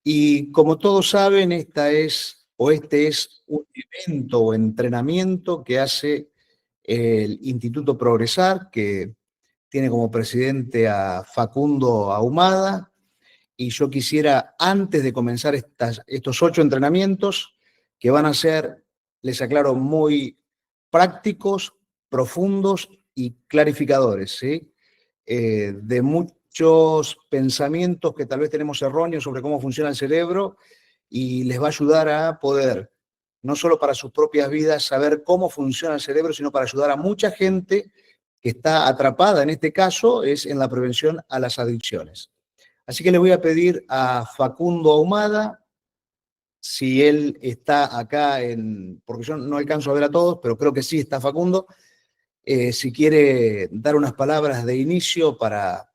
Y como todos saben, este es un evento o entrenamiento que hace el Instituto Progresar, que tiene como presidente a Facundo Ahumada, y yo quisiera, antes de comenzar estos 8 entrenamientos, que van a ser, les aclaro, muy prácticos, profundos y clarificadores, ¿sí? De muchos pensamientos que tal vez tenemos erróneos sobre cómo funciona el cerebro, y les va a ayudar a poder, no solo para sus propias vidas, saber cómo funciona el cerebro, sino para ayudar a mucha gente que está atrapada, en este caso, es en la prevención a las adicciones. Así que le voy a pedir a Facundo Ahumada, si él está acá, porque yo no alcanzo a ver a todos, pero creo que sí está Facundo, si quiere dar unas palabras de inicio para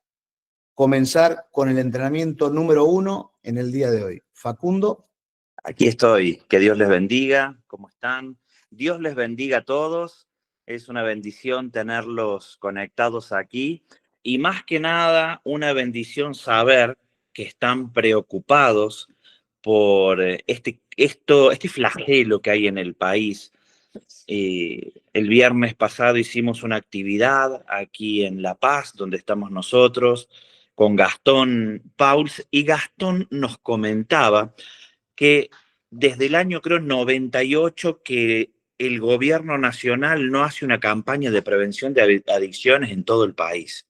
comenzar con el entrenamiento número 1 en el día de hoy. Facundo. Aquí estoy. Que Dios les bendiga. ¿Cómo están? Dios les bendiga a todos. Es una bendición tenerlos conectados aquí. Y más que nada, una bendición saber que están preocupados por este flagelo que hay en el país. El viernes pasado hicimos una actividad aquí en La Paz, donde estamos nosotros, con Gastón Pauls, y Gastón nos comentaba que desde el año, creo, 98, que el gobierno nacional no hace una campaña de prevención de adicciones en todo el país.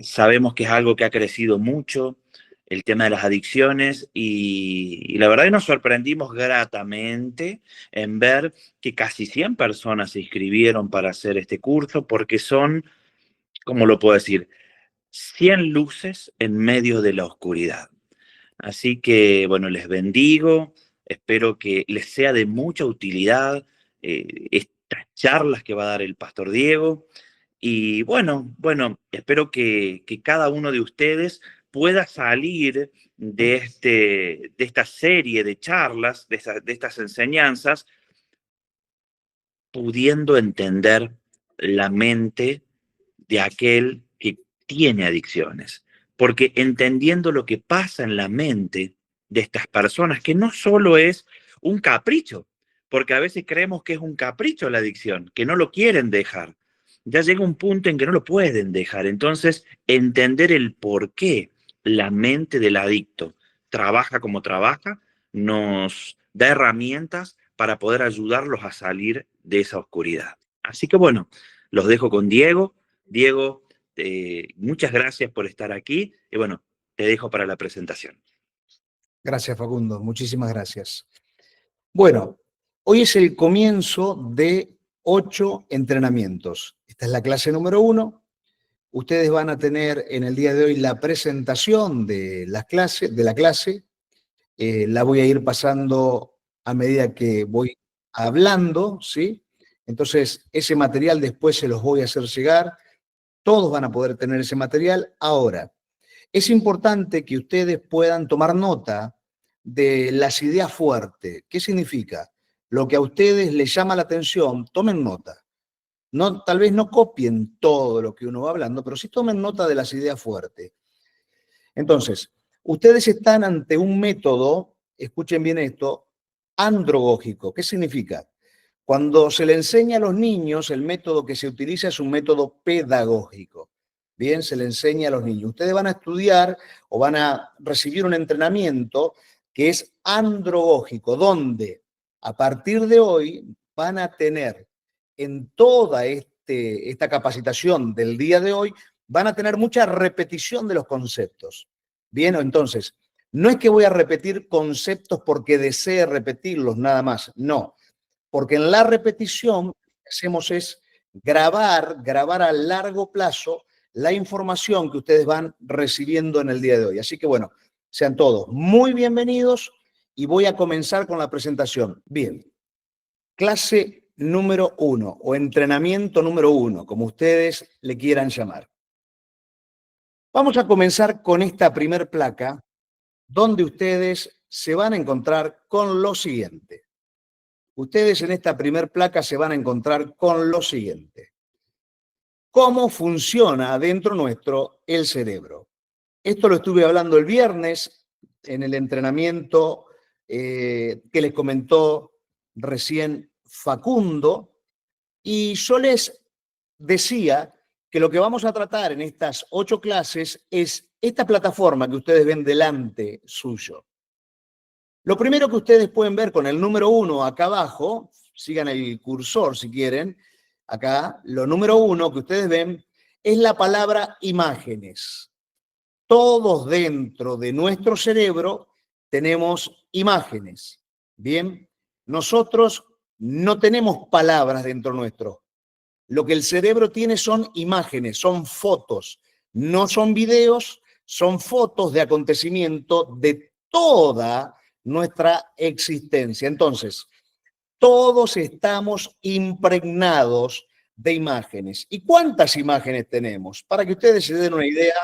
Sabemos que es algo que ha crecido mucho, el tema de las adicciones, y la verdad que nos sorprendimos gratamente en ver que casi 100 personas se inscribieron para hacer este curso, porque son, ¿cómo lo puedo decir?, 100 luces en medio de la oscuridad. Así que, bueno, les bendigo, espero que les sea de mucha utilidad estas charlas que va a dar el Pastor Diego. Y bueno, espero que cada uno de ustedes pueda salir de esta serie de charlas, de estas enseñanzas, pudiendo entender la mente de aquel que tiene adicciones. Porque entendiendo lo que pasa en la mente de estas personas, que no solo es un capricho, porque a veces creemos que es un capricho la adicción, que no lo quieren dejar. Ya llega un punto en que no lo pueden dejar. Entonces, entender el por qué la mente del adicto trabaja como trabaja, nos da herramientas para poder ayudarlos a salir de esa oscuridad. Así que bueno, los dejo con Diego. Diego, muchas gracias por estar aquí y bueno, te dejo para la presentación. Gracias, Facundo. Muchísimas gracias. Bueno, hoy es el comienzo de 8 entrenamientos. Esta es la clase número 1. Ustedes van a tener en el día de hoy la presentación de la clase. La voy a ir pasando a medida que voy hablando, ¿sí? Entonces, ese material después se los voy a hacer llegar. Todos van a poder tener ese material. Ahora, es importante que ustedes puedan tomar nota de las ideas fuertes. ¿Qué significa? Lo que a ustedes les llama la atención, tomen nota. No, tal vez no copien todo lo que uno va hablando, pero sí tomen nota de las ideas fuertes. Entonces, ustedes están ante un método, escuchen bien esto, andragógico. ¿Qué significa? Cuando se le enseña a los niños, el método que se utiliza es un método pedagógico. Bien, se le enseña a los niños. Ustedes van a estudiar o van a recibir un entrenamiento que es andragógico, donde a partir de hoy van a tener en toda esta capacitación del día de hoy, van a tener mucha repetición de los conceptos. Bien, entonces, no es que voy a repetir conceptos porque desee repetirlos nada más, no. Porque en la repetición lo que hacemos es grabar a largo plazo la información que ustedes van recibiendo en el día de hoy. Así que bueno, sean todos muy bienvenidos y voy a comenzar con la presentación. Bien, clase número 1 o entrenamiento número 1, como ustedes le quieran llamar. Vamos a comenzar con esta primer placa, donde ustedes se van a encontrar con lo siguiente. Ustedes en esta primer placa se van a encontrar con lo siguiente. ¿Cómo funciona adentro nuestro el cerebro? Esto lo estuve hablando el viernes en el entrenamiento que les comentó recién Facundo, y yo les decía que lo que vamos a tratar en estas 8 clases es esta plataforma que ustedes ven delante suyo. Lo primero que ustedes pueden ver con el número 1 acá abajo, sigan el cursor si quieren, acá, lo número 1 que ustedes ven es la palabra imágenes. Todos dentro de nuestro cerebro tenemos imágenes. Bien, nosotros no tenemos palabras dentro nuestro. Lo que el cerebro tiene son imágenes, son fotos, no son videos, son fotos de acontecimiento de toda nuestra existencia. Entonces, todos estamos impregnados de imágenes. ¿Y cuántas imágenes tenemos? Para que ustedes se den una idea,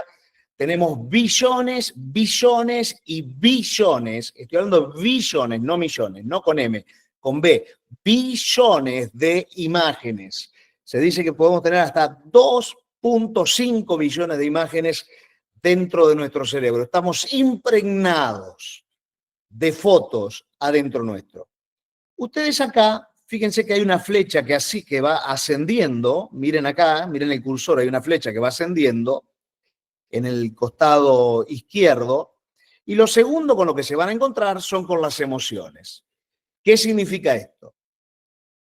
tenemos billones, billones y billones. Estoy hablando de billones, no millones, no con M, con B. Billones de imágenes. Se dice que podemos tener hasta 2.5 billones de imágenes dentro de nuestro cerebro. Estamos impregnados de fotos adentro nuestro. Ustedes acá, fíjense que hay una flecha que va ascendiendo. Miren acá, miren el cursor, hay una flecha que va ascendiendo en el costado izquierdo. Y lo segundo con lo que se van a encontrar son con las emociones. ¿Qué significa esto?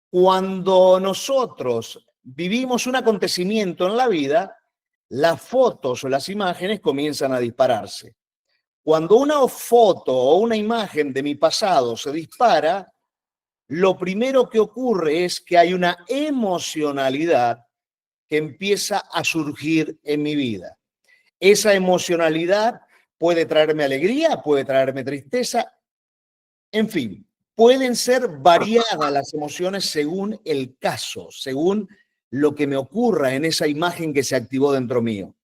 Cuando nosotros vivimos un acontecimiento en la vida, las fotos o las imágenes comienzan a dispararse. Cuando una foto o una imagen de mi pasado se dispara, lo primero que ocurre es que hay una emocionalidad que empieza a surgir en mi vida. Esa emocionalidad puede traerme alegría, puede traerme tristeza, en fin, pueden ser variadas las emociones según el caso, según lo que me ocurra en esa imagen que se activó dentro mío.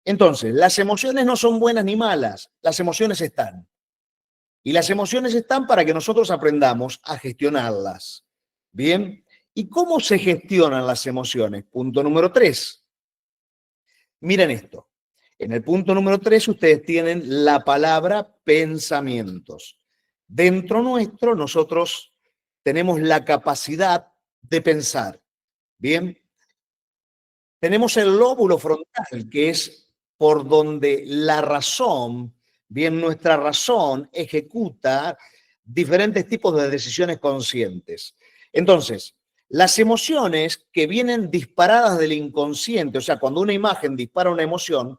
Entonces, las emociones no son buenas ni malas, las emociones están. Y las emociones están para que nosotros aprendamos a gestionarlas. Bien, ¿y cómo se gestionan las emociones? Punto número 3. Miren esto. En el punto número 3 ustedes tienen la palabra pensamientos. Dentro nuestro nosotros tenemos la capacidad de pensar. Bien, tenemos el lóbulo frontal, que es por donde la razón, bien, nuestra razón ejecuta diferentes tipos de decisiones conscientes. Entonces, las emociones que vienen disparadas del inconsciente, o sea, cuando una imagen dispara una emoción,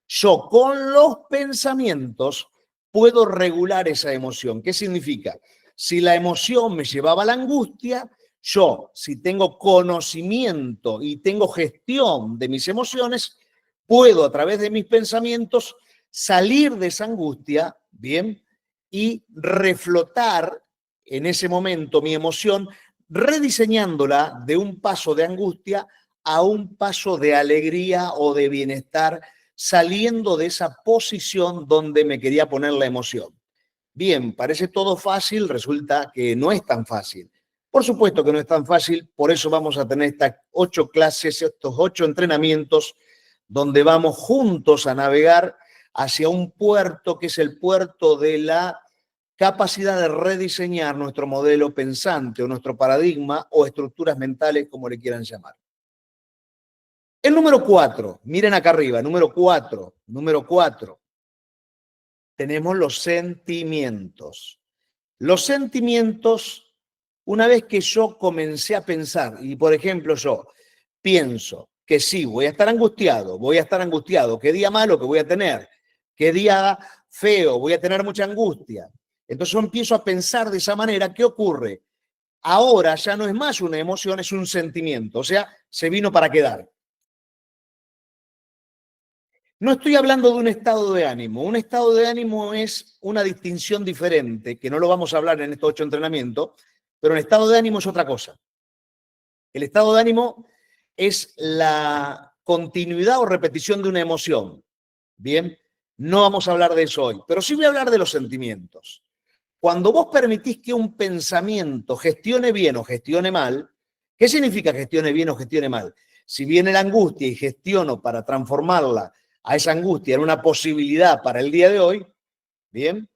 yo con los pensamientos puedo regular esa emoción. ¿Qué significa? Si la emoción me llevaba a la angustia, yo, si tengo conocimiento y tengo gestión de mis emociones, puedo a través de mis pensamientos salir de esa angustia, ¿bien? Y reflotar en ese momento mi emoción, rediseñándola de un paso de angustia a un paso de alegría o de bienestar, saliendo de esa posición donde me quería poner la emoción. Bien, parece todo fácil, resulta que no es tan fácil. Por supuesto que no es tan fácil, por eso vamos a tener estas 8 clases, estos 8 entrenamientos, donde vamos juntos a navegar hacia un puerto que es el puerto de la capacidad de rediseñar nuestro modelo pensante o nuestro paradigma o estructuras mentales, como le quieran llamar. El número 4, miren acá arriba, número 4, tenemos los sentimientos. Los sentimientos, una vez que yo comencé a pensar, y por ejemplo yo pienso que sí, voy a estar angustiado, qué día malo que voy a tener, qué día feo, voy a tener mucha angustia. Entonces yo empiezo a pensar de esa manera, ¿qué ocurre? Ahora ya no es más una emoción, es un sentimiento, o sea, se vino para quedar. No estoy hablando de un estado de ánimo. Un estado de ánimo es una distinción diferente, que no lo vamos a hablar en estos 8 entrenamientos, pero el estado de ánimo es otra cosa. El estado de ánimo es la continuidad o repetición de una emoción. Bien, no vamos a hablar de eso hoy, pero sí voy a hablar de los sentimientos. Cuando vos permitís que un pensamiento gestione bien o gestione mal, ¿qué significa gestione bien o gestione mal? Si viene la angustia y gestiono para transformarla a esa angustia en una posibilidad para el día de hoy, ¿bien?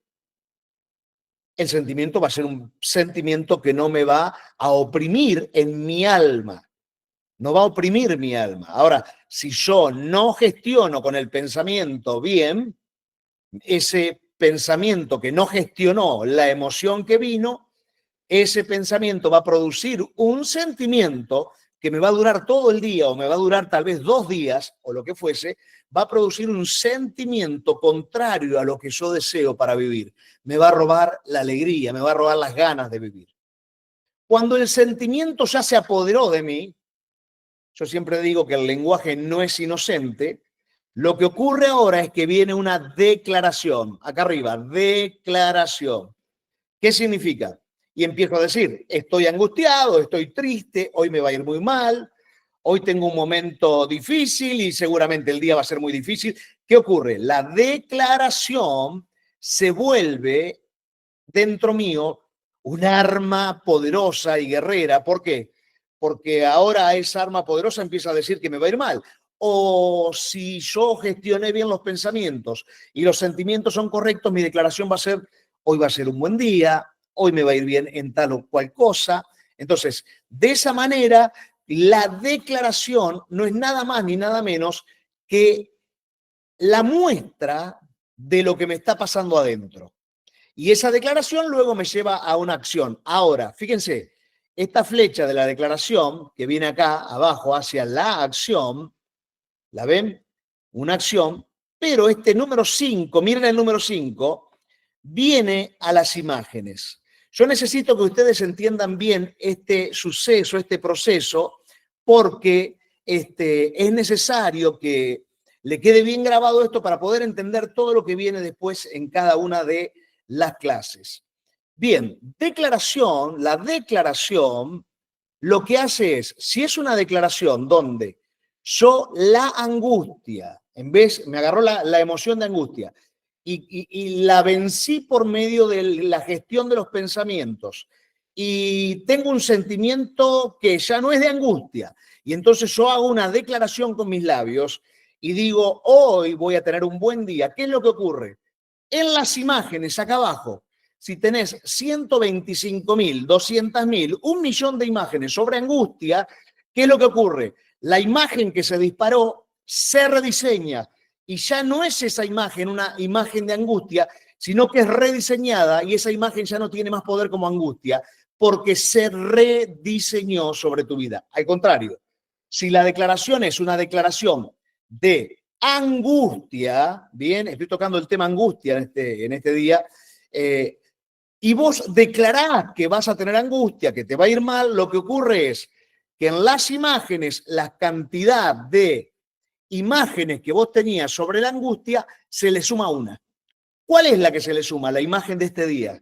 El sentimiento va a ser un sentimiento que no me va a oprimir en mi alma. No va a oprimir mi alma. Ahora, si yo no gestiono con el pensamiento bien, ese pensamiento que no gestionó la emoción que vino, ese pensamiento va a producir un sentimiento que me va a durar todo el día o me va a durar tal vez 2 días o lo que fuese, va a producir un sentimiento contrario a lo que yo deseo para vivir. Me va a robar la alegría, me va a robar las ganas de vivir. Cuando el sentimiento ya se apoderó de mí, yo siempre digo que el lenguaje no es inocente, lo que ocurre ahora es que viene una declaración, acá arriba, declaración. ¿Qué significa? Y empiezo a decir, estoy angustiado, estoy triste, hoy me va a ir muy mal, hoy tengo un momento difícil y seguramente el día va a ser muy difícil. ¿Qué ocurre? La declaración se vuelve dentro mío un arma poderosa y guerrera. ¿Por qué? Porque ahora esa arma poderosa empieza a decir que me va a ir mal. O si yo gestioné bien los pensamientos y los sentimientos son correctos, mi declaración va a ser, hoy va a ser un buen día, hoy me va a ir bien en tal o cual cosa. Entonces, de esa manera, la declaración no es nada más ni nada menos que la muestra de lo que me está pasando adentro. Y esa declaración luego me lleva a una acción. Ahora, fíjense, esta flecha de la declaración que viene acá abajo hacia la acción, ¿la ven? Una acción, pero este número 5, miren el número 5, viene a las imágenes. Yo necesito que ustedes entiendan bien este suceso, este proceso, porque es necesario que le quede bien grabado esto para poder entender todo lo que viene después en cada una de las clases. Bien, declaración, la declaración lo que hace es, si es una declaración donde yo la angustia, en vez, me agarró la emoción de angustia y la vencí por medio de la gestión de los pensamientos y tengo un sentimiento que ya no es de angustia y entonces yo hago una declaración con mis labios y digo, hoy voy a tener un buen día. ¿Qué es lo que ocurre? En las imágenes, acá abajo, si tenés 125.000, 200.000, 1.000.000 de imágenes sobre angustia, ¿qué es lo que ocurre? La imagen que se disparó se rediseña y ya no es esa imagen una imagen de angustia, sino que es rediseñada y esa imagen ya no tiene más poder como angustia porque se rediseñó sobre tu vida. Al contrario, si la declaración es una declaración de angustia, bien, estoy tocando el tema angustia en este día, y vos declarás que vas a tener angustia, que te va a ir mal, lo que ocurre es que en las imágenes, la cantidad de imágenes que vos tenías sobre la angustia, se le suma una. ¿Cuál es la que se le suma? La imagen de este día,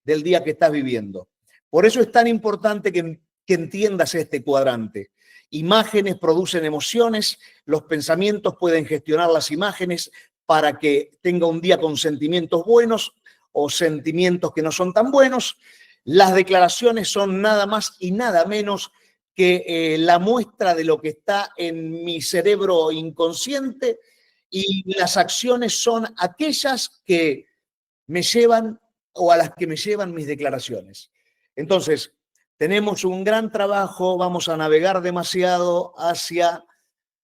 del día que estás viviendo. Por eso es tan importante que entiendas este cuadrante. Imágenes producen emociones, los pensamientos pueden gestionar las imágenes para que tenga un día con sentimientos buenos o sentimientos que no son tan buenos. Las declaraciones son nada más y nada menos que la muestra de lo que está en mi cerebro inconsciente y las acciones son aquellas que me llevan o a las que me llevan mis declaraciones. Entonces, tenemos un gran trabajo, vamos a navegar demasiado hacia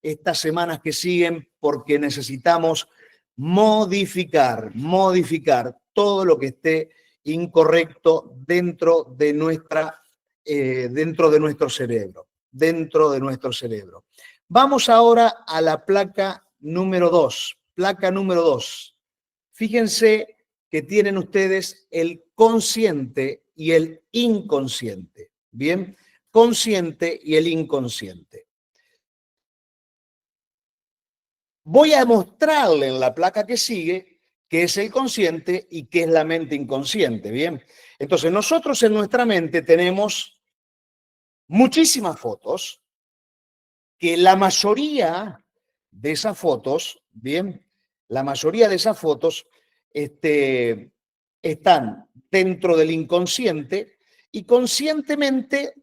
estas semanas que siguen porque necesitamos modificar todo lo que esté incorrecto dentro de nuestro cerebro, Vamos ahora a la placa número 2. Placa número 2. Fíjense que tienen ustedes el consciente y el inconsciente. Bien, consciente y el inconsciente. Voy a mostrarle en la placa que sigue qué es el consciente y qué es la mente inconsciente. Bien, entonces nosotros en nuestra mente tenemos muchísimas fotos que la mayoría de esas fotos, bien, la mayoría de esas fotos están dentro del inconsciente y conscientemente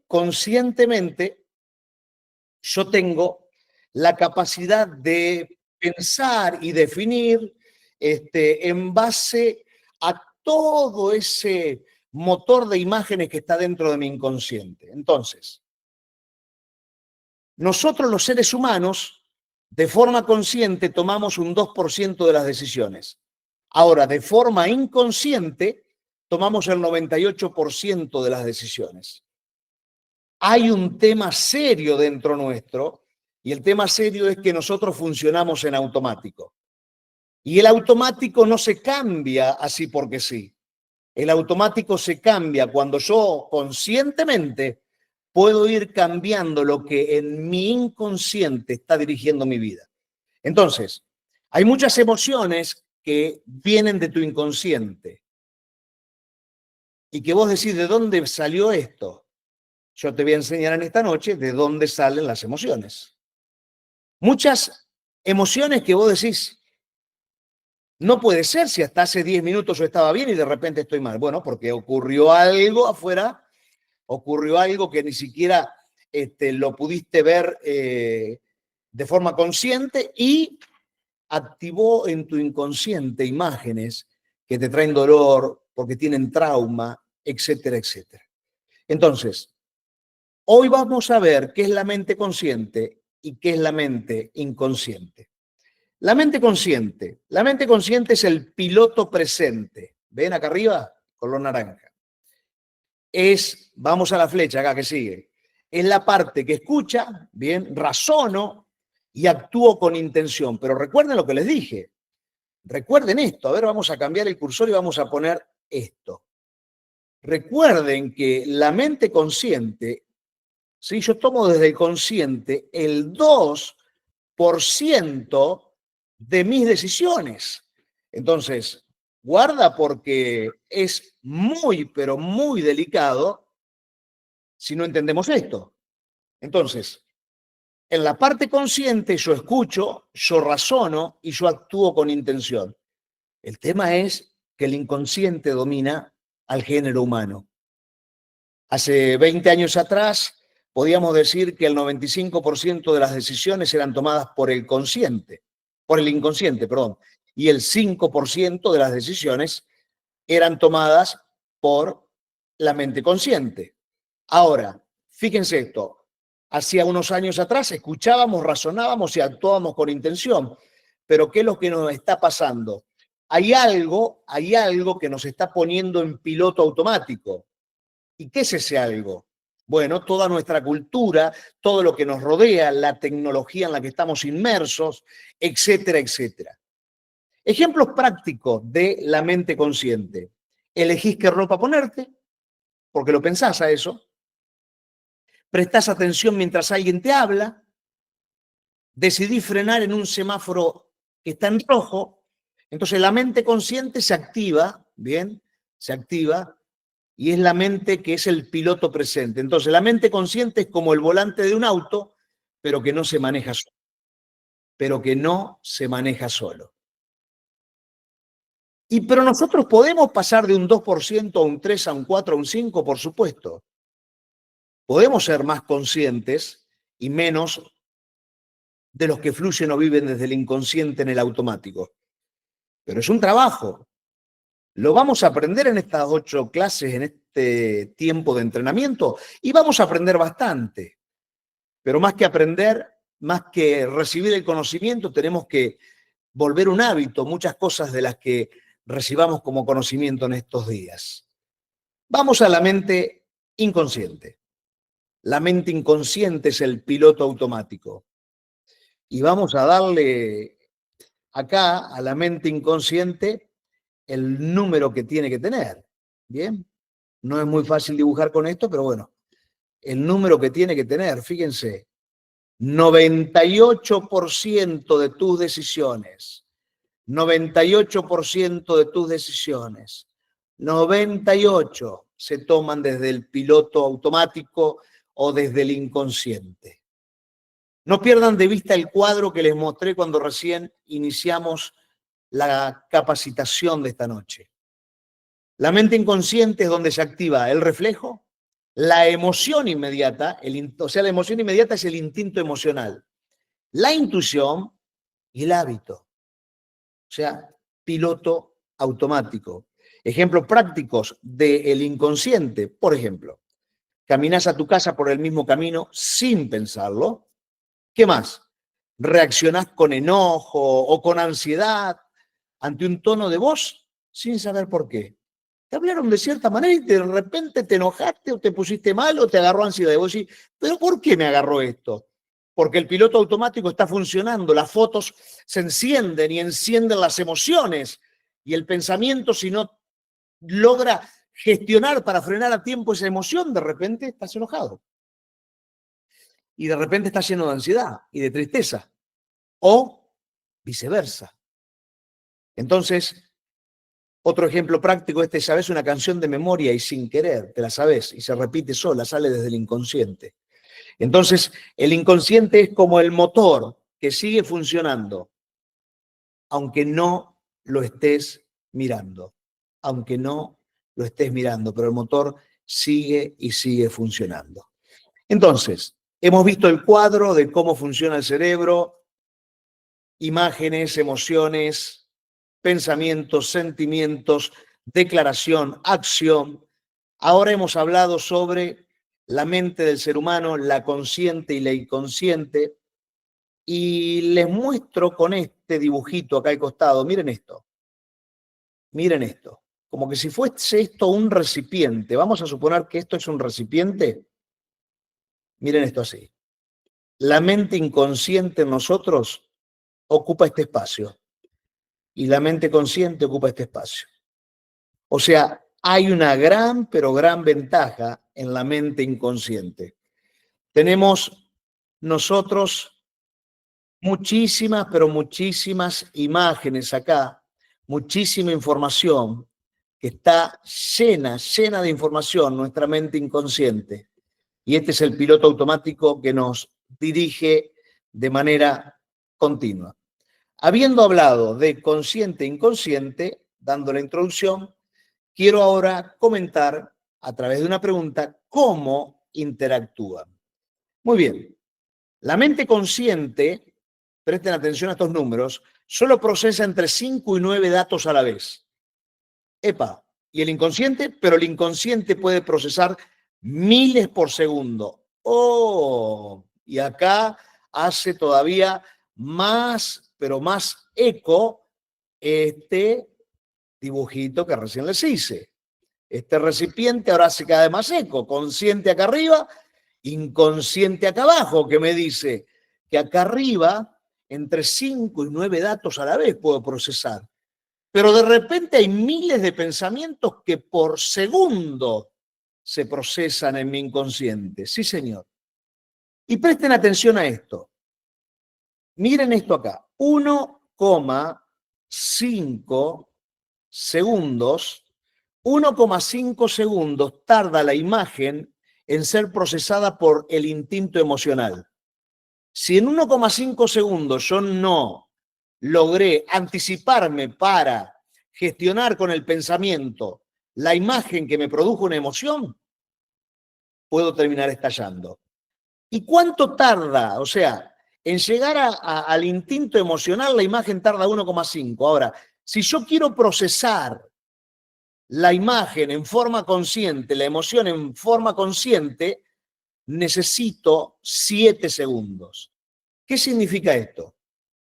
yo tengo la capacidad de pensar y definir en base todo ese motor de imágenes que está dentro de mi inconsciente. Entonces, nosotros los seres humanos, de forma consciente, tomamos un 2% de las decisiones. Ahora, de forma inconsciente, tomamos el 98% de las decisiones. Hay un tema serio dentro nuestro, y el tema serio es que nosotros funcionamos en automático. Y el automático no se cambia así porque sí. El automático se cambia cuando yo conscientemente puedo ir cambiando lo que en mi inconsciente está dirigiendo mi vida. Entonces, hay muchas emociones que vienen de tu inconsciente y que vos decís, ¿de dónde salió esto? Yo te voy a enseñar en esta noche de dónde salen las emociones. Muchas emociones que vos decís, no puede ser si hasta hace 10 minutos yo estaba bien y de repente estoy mal. Bueno, porque ocurrió algo afuera, ocurrió algo que ni siquiera lo pudiste ver de forma consciente y activó en tu inconsciente imágenes que te traen dolor, porque tienen trauma, etcétera, etcétera. Entonces, hoy vamos a ver qué es la mente consciente y qué es la mente inconsciente. La mente consciente es el piloto presente. ¿Ven acá arriba? Color naranja. Vamos a la flecha acá que sigue. Es la parte que escucha, bien, razono y actúo con intención. Pero recuerden lo que les dije. Recuerden esto. A ver, vamos a cambiar el cursor y vamos a poner esto. Recuerden que la mente consciente, si yo tomo desde el consciente el 2% de mis decisiones. Entonces, guarda porque es muy, pero muy delicado si no entendemos esto. Entonces, en la parte consciente yo escucho, yo razono y yo actúo con intención. El tema es que el inconsciente domina al género humano. Hace 20 años atrás podíamos decir que el 95% de las decisiones eran tomadas por el inconsciente, y el 5% de las decisiones eran tomadas por la mente consciente. Ahora, fíjense esto, hacía unos años atrás escuchábamos, razonábamos y actuábamos con intención, pero ¿qué es lo que nos está pasando? Hay algo que nos está poniendo en piloto automático. ¿Y qué es ese algo? Bueno, toda nuestra cultura, todo lo que nos rodea, la tecnología en la que estamos inmersos, etcétera, etcétera. Ejemplos prácticos de la mente consciente. Elegís qué ropa ponerte, porque lo pensás a eso. Prestás atención mientras alguien te habla. Decidís frenar en un semáforo que está en rojo. Entonces la mente consciente se activa, ¿bien? Se activa. Y es la mente que es el piloto presente. Entonces, la mente consciente es como el volante de un auto, pero que no se maneja solo. Pero nosotros podemos pasar de un 2% a un 3, a un 4, a un 5, por supuesto. Podemos ser más conscientes y menos de los que fluyen o viven desde el inconsciente en el automático. Pero es un trabajo. Lo vamos a aprender en estas 8 clases, en este tiempo de entrenamiento, y vamos a aprender bastante. Pero más que aprender, más que recibir el conocimiento, tenemos que volver un hábito, muchas cosas de las que recibamos como conocimiento en estos días. Vamos a la mente inconsciente. La mente inconsciente es el piloto automático. Y vamos a darle acá a la mente inconsciente el número que tiene que tener. ¿Bien? No es muy fácil dibujar con esto, pero bueno, el número que tiene que tener, fíjense, 98% de tus decisiones, 98% de tus decisiones, 98 se toman desde el piloto automático o desde el inconsciente. No pierdan de vista el cuadro que les mostré cuando recién iniciamos la capacitación de esta noche. La mente inconsciente es donde se activa el reflejo, la emoción inmediata, la emoción inmediata es el instinto emocional, la intuición y el hábito. O sea, piloto automático. Ejemplos prácticos del inconsciente, por ejemplo, caminás a tu casa por el mismo camino sin pensarlo. ¿Qué más? Reaccionás con enojo o con ansiedad ante un tono de voz sin saber por qué. Te hablaron de cierta manera y de repente te enojaste o te pusiste mal o te agarró ansiedad. Y vos decís, ¿pero por qué me agarró esto? Porque el piloto automático está funcionando, las fotos se encienden y encienden las emociones y el pensamiento, si no logra gestionar para frenar a tiempo esa emoción, de repente estás enojado. Y de repente estás lleno de ansiedad y de tristeza. O viceversa. Entonces, otro ejemplo práctico, sabes una canción de memoria y sin querer, te la sabes y se repite sola, sale desde el inconsciente. Entonces, el inconsciente es como el motor que sigue funcionando, aunque no lo estés mirando, aunque no lo estés mirando, pero el motor sigue y sigue funcionando. Entonces, hemos visto el cuadro de cómo funciona el cerebro, imágenes, emociones, pensamientos, sentimientos, declaración, acción. Ahora hemos hablado sobre la mente del ser humano, la consciente y la inconsciente, y les muestro con este dibujito acá al costado, miren esto, como que si fuese esto un recipiente, vamos a suponer que esto es un recipiente, miren esto así. La mente inconsciente en nosotros ocupa este espacio y la mente consciente ocupa este espacio. O sea, hay una gran, pero gran ventaja en la mente inconsciente. Tenemos nosotros muchísimas, pero muchísimas imágenes acá, muchísima información que está llena de información, nuestra mente inconsciente. Y este es el piloto automático que nos dirige de manera continua. Habiendo hablado de consciente e inconsciente, dando la introducción, quiero ahora comentar a través de una pregunta cómo interactúan. Muy bien, la mente consciente, presten atención a estos números, solo procesa entre 5 y 9 datos a la vez. Epa, y el inconsciente, pero el inconsciente puede procesar miles por segundo. Oh, y acá hace todavía más, pero más eco este dibujito que recién les hice. Este recipiente ahora hace cada vez más eco, consciente acá arriba, inconsciente acá abajo, que me dice que acá arriba entre 5 y 9 datos a la vez puedo procesar. Pero de repente hay miles de pensamientos que por segundo se procesan en mi inconsciente. Sí, señor. Y presten atención a esto. Miren esto acá. 1,5 segundos. 1,5 segundos tarda la imagen en ser procesada por el instinto emocional. Si en 1,5 segundos yo no logré anticiparme para gestionar con el pensamiento la imagen que me produjo una emoción, puedo terminar estallando. ¿Y cuánto tarda? O sea, en llegar al instinto emocional, la imagen tarda 1,5. Ahora, si yo quiero procesar la imagen en forma consciente, la emoción en forma consciente, necesito 7 segundos. ¿Qué significa esto?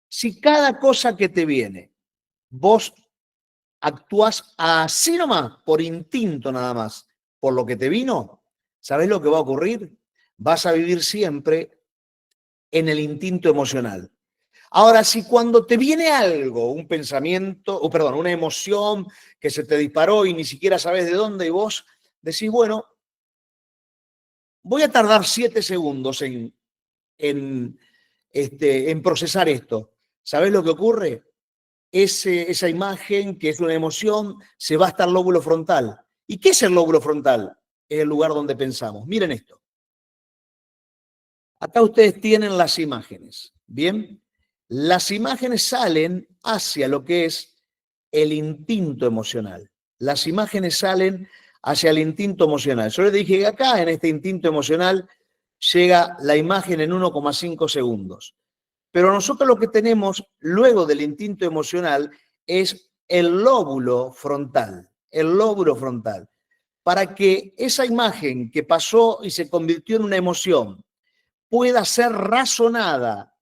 Si cada cosa que te viene, vos actúas así nomás, por instinto nada más, por lo que te vino, ¿sabés lo que va a ocurrir? Vas a vivir siempre en el instinto emocional. Ahora, si cuando te viene algo, un pensamiento, o perdón, una emoción que se te disparó y ni siquiera sabes de dónde, y vos decís, bueno, voy a tardar 7 segundos en procesar esto. ¿Sabés lo que ocurre? Esa imagen, que es una emoción, se va hasta el lóbulo frontal. ¿Y qué es el lóbulo frontal? Es el lugar donde pensamos. Miren esto. Acá ustedes tienen las imágenes. Bien, las imágenes salen hacia lo que es el instinto emocional. Las imágenes salen hacia el instinto emocional. Yo les dije que acá, en este instinto emocional, llega la imagen en 1,5 segundos. Pero nosotros lo que tenemos luego del instinto emocional es el lóbulo frontal. el lóbulo frontal, para que esa imagen que pasó y se convirtió en una emoción pueda ser razonada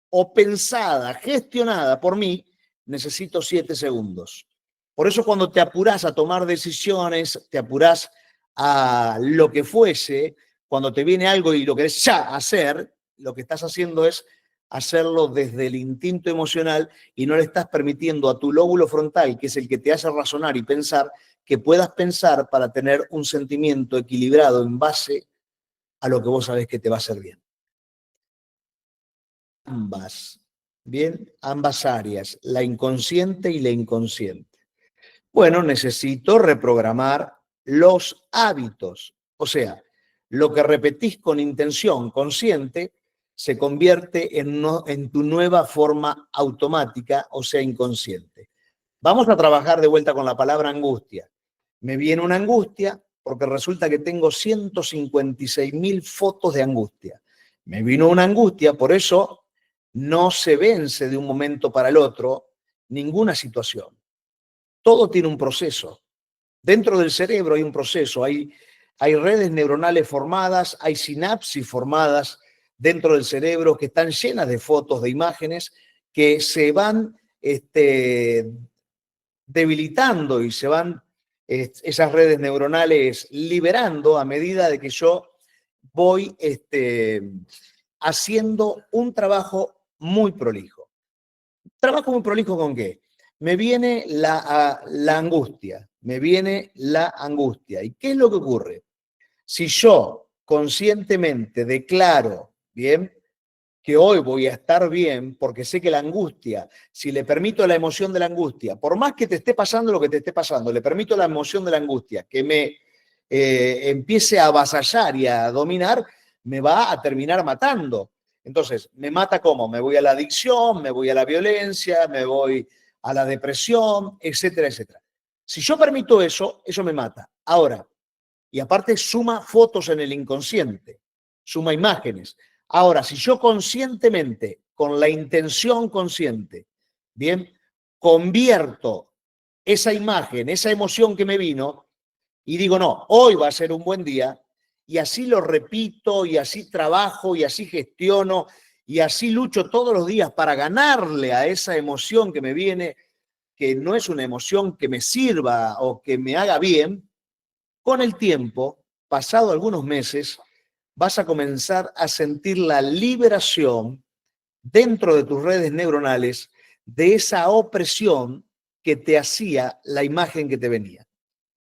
o pensada, gestionada por mí, necesito 7 segundos. Por eso cuando te apurás a tomar decisiones, te apurás a lo que fuese, cuando te viene algo y lo querés ya hacer, lo que estás haciendo es hacerlo desde el instinto emocional y no le estás permitiendo a tu lóbulo frontal, que es el que te hace razonar y pensar, que puedas pensar para tener un sentimiento equilibrado en base a lo que vos sabés que te va a hacer bien. Ambas áreas, la inconsciente y la inconsciente. Bueno, necesito reprogramar los hábitos, o sea, lo que repetís con intención consciente se convierte en tu nueva forma automática, o sea, inconsciente. Vamos a trabajar de vuelta con la palabra angustia. Me viene una angustia porque resulta que tengo 156.000 fotos de angustia. Me vino una angustia, por eso no se vence de un momento para el otro ninguna situación. Todo tiene un proceso. Dentro del cerebro hay un proceso, hay redes neuronales formadas, hay sinapsis formadas dentro del cerebro que están llenas de fotos, de imágenes, que se van debilitando y se van esas redes neuronales liberando a medida de que yo voy haciendo un trabajo muy prolijo. ¿Trabajo muy prolijo con qué? Me viene la angustia, me viene la angustia. ¿Y qué es lo que ocurre? Si yo conscientemente declaro, bien, que hoy voy a estar bien, porque sé que la angustia, si le permito la emoción de la angustia, por más que te esté pasando lo que te esté pasando, le permito la emoción de la angustia, que me empiece a avasallar y a dominar, me va a terminar matando. Entonces, ¿me mata cómo? Me voy a la adicción, me voy a la violencia, me voy a la depresión, etcétera, etcétera. Si yo permito eso, eso me mata. Ahora, y aparte suma fotos en el inconsciente, suma imágenes. Ahora, si yo conscientemente, con la intención consciente, bien, convierto esa imagen, esa emoción que me vino, y digo, no, hoy va a ser un buen día, y así lo repito, y así trabajo, y así gestiono, y así lucho todos los días para ganarle a esa emoción que me viene, que no es una emoción que me sirva o que me haga bien, con el tiempo, pasado algunos meses, vas a comenzar a sentir la liberación dentro de tus redes neuronales de esa opresión que te hacía la imagen que te venía.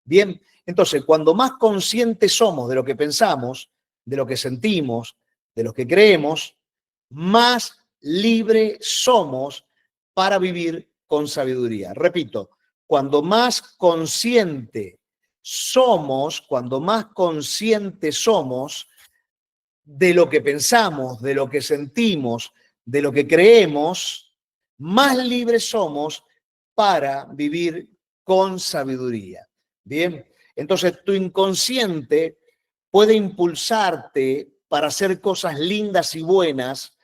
Bien, entonces, cuando más conscientes somos de lo que pensamos, de lo que sentimos, de lo que creemos, más libres somos para vivir con sabiduría. Repito, cuando más consciente somos, cuando más conscientes somos de lo que pensamos, de lo que sentimos, de lo que creemos, más libres somos para vivir con sabiduría. Bien, entonces tu inconsciente puede impulsarte para hacer cosas lindas y buenas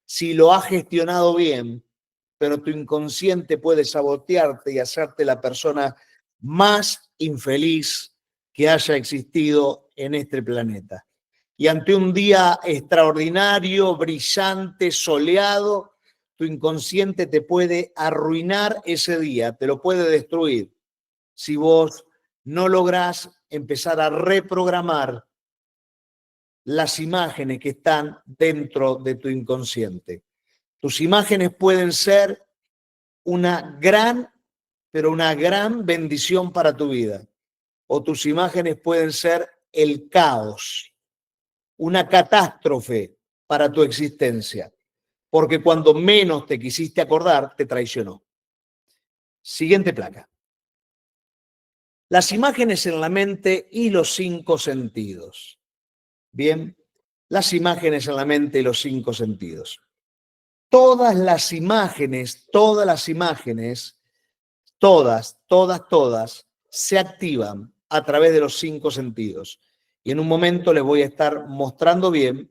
si lo has gestionado bien, pero tu inconsciente puede sabotearte y hacerte la persona más infeliz que haya existido en este planeta. Y ante un día extraordinario, brillante, soleado, tu inconsciente te puede arruinar ese día, te lo puede destruir si vos no lográs empezar a reprogramar las imágenes que están dentro de tu inconsciente. Tus imágenes pueden ser una gran, pero una gran bendición para tu vida. O tus imágenes pueden ser el caos, una catástrofe para tu existencia. Porque cuando menos te quisiste acordar, te traicionó. Siguiente placa. Las imágenes en la mente y los 5 sentidos. Bien, las imágenes en la mente y los 5 sentidos. Todas, se activan a través de los 5 sentidos. Y en un momento les voy a estar mostrando bien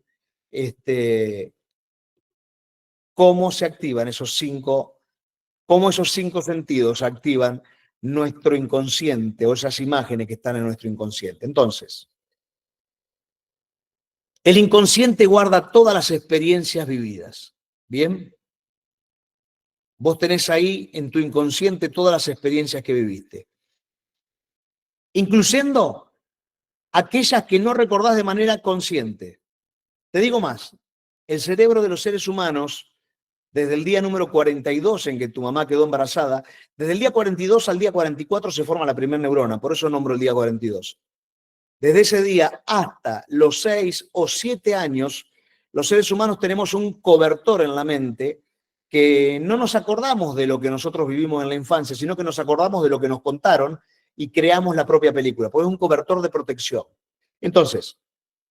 cómo se activan cómo esos 5 sentidos activan nuestro inconsciente o esas imágenes que están en nuestro inconsciente. Entonces, el inconsciente guarda todas las experiencias vividas. ¿Bien? Vos tenés ahí en tu inconsciente todas las experiencias que viviste, incluyendo aquellas que no recordás de manera consciente. Te digo más, el cerebro de los seres humanos, desde el día número 42 en que tu mamá quedó embarazada, desde el día 42 al día 44 se forma la primera neurona, por eso nombro el día 42. Desde ese día hasta los 6 o 7 años, los seres humanos tenemos un cobertor en la mente que no nos acordamos de lo que nosotros vivimos en la infancia, sino que nos acordamos de lo que nos contaron y creamos la propia película, porque es un cobertor de protección. Entonces,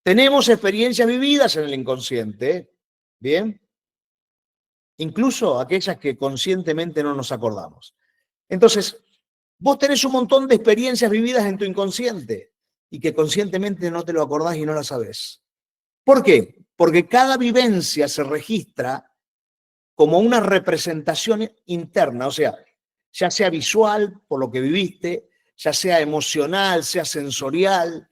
tenemos experiencias vividas en el inconsciente, ¿bien? Incluso aquellas que conscientemente no nos acordamos. Entonces, vos tenés un montón de experiencias vividas en tu inconsciente y que conscientemente no te lo acordás y no las sabés. ¿Por qué? Porque cada vivencia se registra como una representación interna, o sea, ya sea visual, por lo que viviste, ya sea emocional, sea sensorial,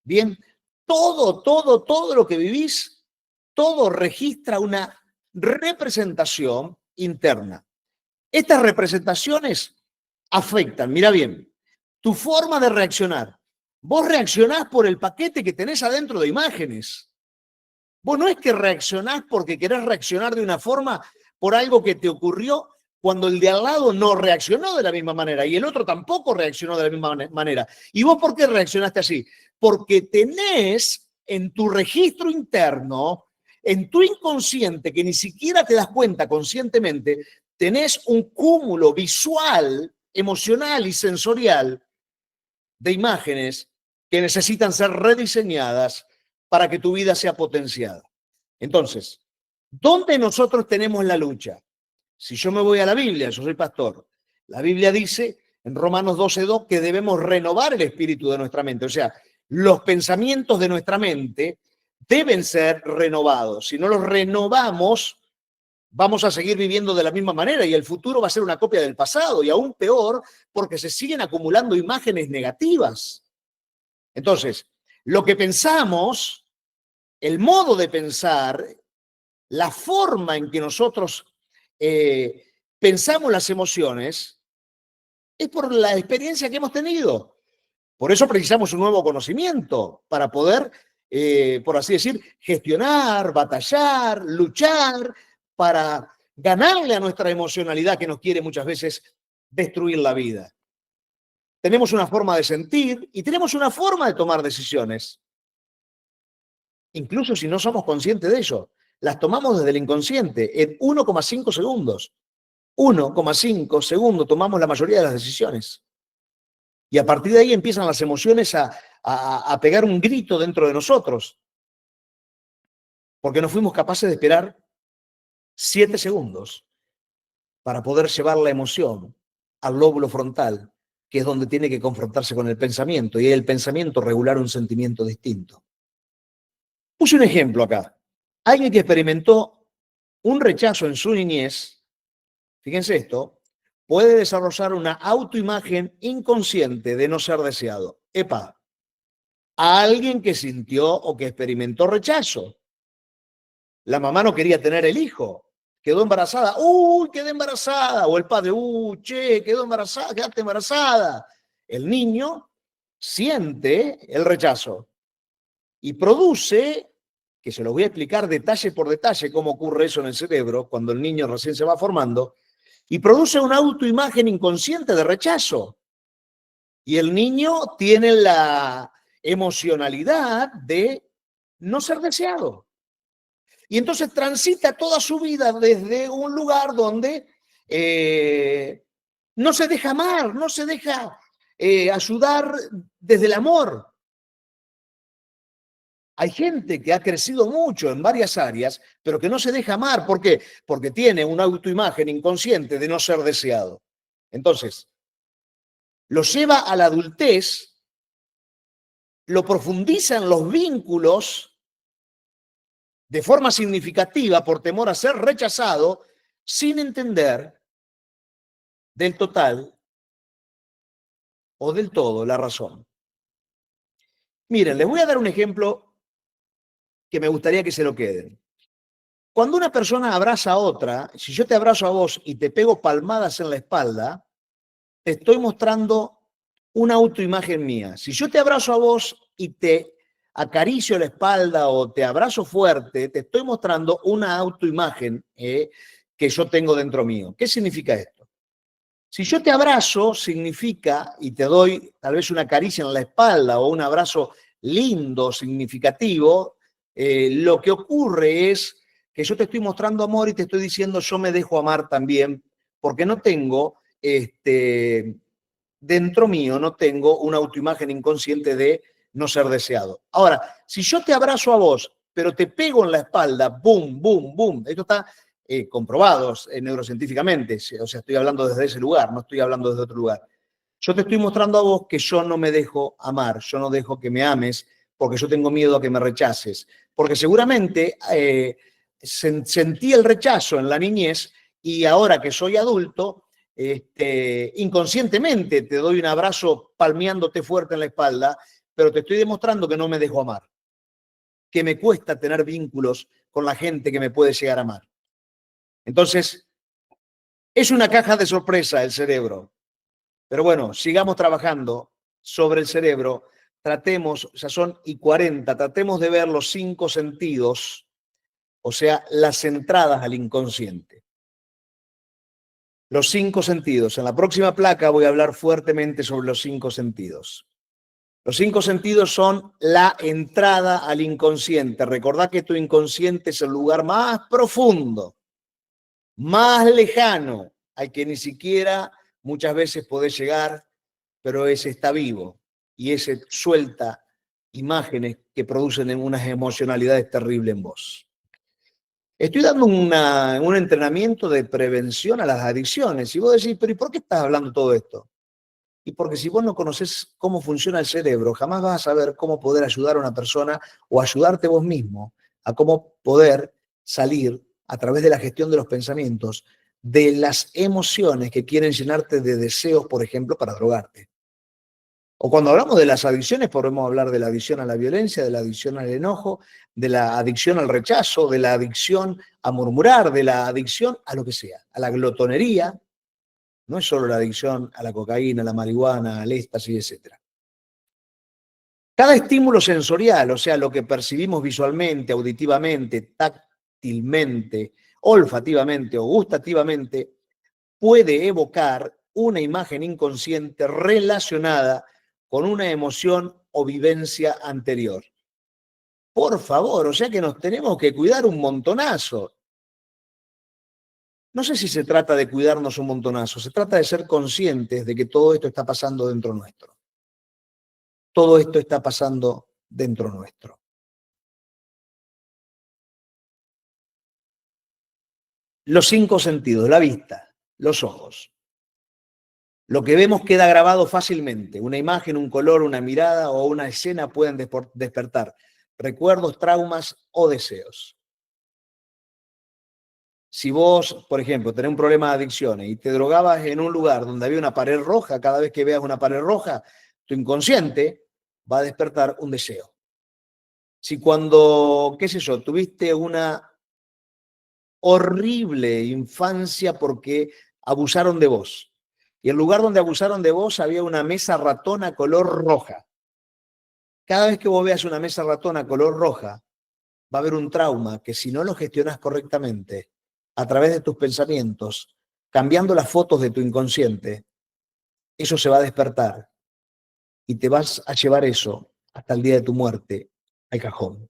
¿bien? Todo lo que vivís, todo registra una representación interna. Estas representaciones afectan, mira bien, tu forma de reaccionar. Vos reaccionás por el paquete que tenés adentro de imágenes. Vos no es que reaccionás porque querés reaccionar de una forma por algo que te ocurrió cuando el de al lado no reaccionó de la misma manera y el otro tampoco reaccionó de la misma manera. ¿Y vos por qué reaccionaste así? Porque tenés en tu registro interno, en tu inconsciente, que ni siquiera te das cuenta conscientemente, tenés un cúmulo visual, emocional y sensorial de imágenes que necesitan ser rediseñadas para que tu vida sea potenciada. Entonces, ¿dónde nosotros tenemos la lucha? Si yo me voy a la Biblia, yo soy pastor, la Biblia dice en Romanos 12:2 que debemos renovar el espíritu de nuestra mente. O sea, los pensamientos de nuestra mente deben ser renovados. Si no los renovamos, vamos a seguir viviendo de la misma manera y el futuro va a ser una copia del pasado y aún peor porque se siguen acumulando imágenes negativas. Entonces, lo que pensamos, el modo de pensar, la forma en que nosotros pensamos las emociones, es por la experiencia que hemos tenido. Por eso precisamos un nuevo conocimiento para poder, por así decir, gestionar, batallar, luchar, para ganarle a nuestra emocionalidad que nos quiere muchas veces destruir la vida. Tenemos una forma de sentir y tenemos una forma de tomar decisiones. Incluso si no somos conscientes de ello, las tomamos desde el inconsciente en 1,5 segundos. 1,5 segundos tomamos la mayoría de las decisiones. Y a partir de ahí empiezan las emociones a pegar un grito dentro de nosotros. Porque no fuimos capaces de esperar 7 segundos para poder llevar la emoción al lóbulo frontal, que es donde tiene que confrontarse con el pensamiento, y el pensamiento regular un sentimiento distinto. Puse un ejemplo acá. Alguien que experimentó un rechazo en su niñez, fíjense esto, puede desarrollar una autoimagen inconsciente de no ser deseado. Epa, a alguien que sintió o que experimentó rechazo. La mamá no quería tener el hijo, quedó embarazada. ¡Uy, quedé embarazada! O el padre, che, quedó embarazada, quedaste embarazada. El niño siente el rechazo y produce, que se lo voy a explicar detalle por detalle cómo ocurre eso en el cerebro cuando el niño recién se va formando, y produce una autoimagen inconsciente de rechazo. Y el niño tiene la emocionalidad de no ser deseado. Y entonces transita toda su vida desde un lugar donde no se deja amar, no se deja ayudar desde el amor. Hay gente que ha crecido mucho en varias áreas, pero que no se deja amar. ¿Por qué? Porque tiene una autoimagen inconsciente de no ser deseado. Entonces, lo lleva a la adultez, lo profundiza en los vínculos de forma significativa por temor a ser rechazado, sin entender del total o del todo la razón. Miren, les voy a dar un ejemplo que me gustaría que se lo queden. Cuando una persona abraza a otra, si yo te abrazo a vos y te pego palmadas en la espalda, te estoy mostrando una autoimagen mía. Si yo te abrazo a vos y te acaricio la espalda o te abrazo fuerte, te estoy mostrando una autoimagen que yo tengo dentro mío. ¿Qué significa esto? Si yo te abrazo, significa, y te doy tal vez una caricia en la espalda o un abrazo lindo, significativo, lo que ocurre es que yo te estoy mostrando amor y te estoy diciendo yo me dejo amar también, porque no tengo, dentro mío, no tengo una autoimagen inconsciente de no ser deseado. Ahora, si yo te abrazo a vos, pero te pego en la espalda, boom, boom, boom, esto está comprobado neurocientíficamente, o sea, estoy hablando desde ese lugar, no estoy hablando desde otro lugar. Yo te estoy mostrando a vos que yo no me dejo amar, yo no dejo que me ames, porque yo tengo miedo a que me rechaces, porque seguramente sentí el rechazo en la niñez y ahora que soy adulto, inconscientemente te doy un abrazo palmeándote fuerte en la espalda, pero te estoy demostrando que no me dejo amar, que me cuesta tener vínculos con la gente que me puede llegar a amar. Entonces, es una caja de sorpresa el cerebro. Pero bueno, sigamos trabajando sobre el cerebro. Tratemos, ya son y 40, tratemos de ver los 5 sentidos, o sea, las entradas al inconsciente. Los 5 sentidos. En la próxima placa voy a hablar fuertemente sobre los 5 sentidos. Los 5 sentidos son la entrada al inconsciente. Recordá que tu inconsciente es el lugar más profundo, más lejano, al que ni siquiera muchas veces podés llegar, pero ese está vivo y ese suelta imágenes que producen unas emocionalidades terribles en vos. Estoy dando un entrenamiento de prevención a las adicciones. Y vos decís, pero ¿y por qué estás hablando todo esto? Y porque si vos no conocés cómo funciona el cerebro, jamás vas a saber cómo poder ayudar a una persona o ayudarte vos mismo a cómo poder salir a través de la gestión de los pensamientos de las emociones que quieren llenarte de deseos, por ejemplo, para drogarte. O cuando hablamos de las adicciones, podemos hablar de la adicción a la violencia, de la adicción al enojo, de la adicción al rechazo, de la adicción a murmurar, de la adicción a lo que sea, a la glotonería. No es solo la adicción a la cocaína, a la marihuana, al éxtasis, etc. Cada estímulo sensorial, o sea, lo que percibimos visualmente, auditivamente, táctilmente, olfativamente o gustativamente, puede evocar una imagen inconsciente relacionada con una emoción o vivencia anterior. Por favor, o sea que nos tenemos que cuidar un montonazo. No sé si se trata de cuidarnos un montonazo, se trata de ser conscientes de que todo esto está pasando dentro nuestro. Todo esto está pasando dentro nuestro. Los 5 sentidos, la vista, los ojos. Lo que vemos queda grabado fácilmente. Una imagen, un color, una mirada o una escena pueden despertar recuerdos, traumas o deseos. Si vos, por ejemplo, tenés un problema de adicciones y te drogabas en un lugar donde había una pared roja, cada vez que veas una pared roja, tu inconsciente va a despertar un deseo. Si cuando, qué sé yo, tuviste una horrible infancia porque abusaron de vos, y el lugar donde abusaron de vos había una mesa ratona color roja. Cada vez que vos veas una mesa ratona color roja, va a haber un trauma que si no lo gestionas correctamente, a través de tus pensamientos, cambiando las fotos de tu inconsciente, eso se va a despertar y te vas a llevar eso hasta el día de tu muerte al cajón.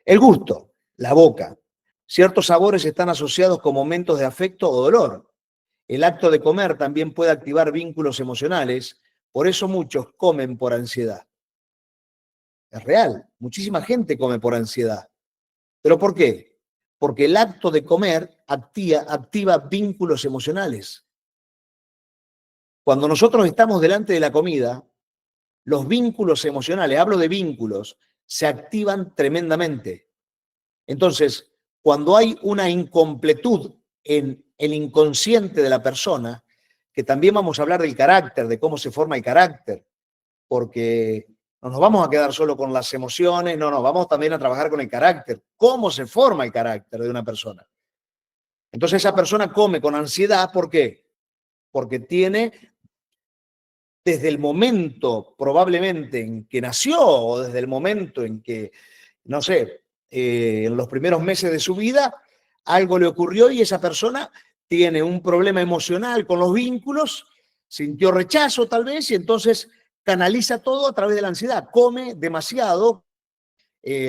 El gusto, la boca. Ciertos sabores están asociados con momentos de afecto o dolor. El acto de comer también puede activar vínculos emocionales, por eso muchos comen por ansiedad. Es real, muchísima gente come por ansiedad. ¿Pero por qué? Porque el acto de comer activa vínculos emocionales. Cuando nosotros estamos delante de la comida, los vínculos emocionales, hablo de vínculos, se activan tremendamente. Entonces, cuando hay una incompletud en el inconsciente de la persona, que también vamos a hablar del carácter, de cómo se forma el carácter, porque no nos vamos a quedar solo con las emociones, no, vamos también a trabajar con el carácter, cómo se forma el carácter de una persona. Entonces esa persona come con ansiedad, ¿por qué? Porque tiene, desde el momento probablemente en que nació o desde el momento en que, no sé, en los primeros meses de su vida, algo le ocurrió y esa persona tiene un problema emocional con los vínculos, sintió rechazo tal vez y entonces canaliza todo a través de la ansiedad, come demasiado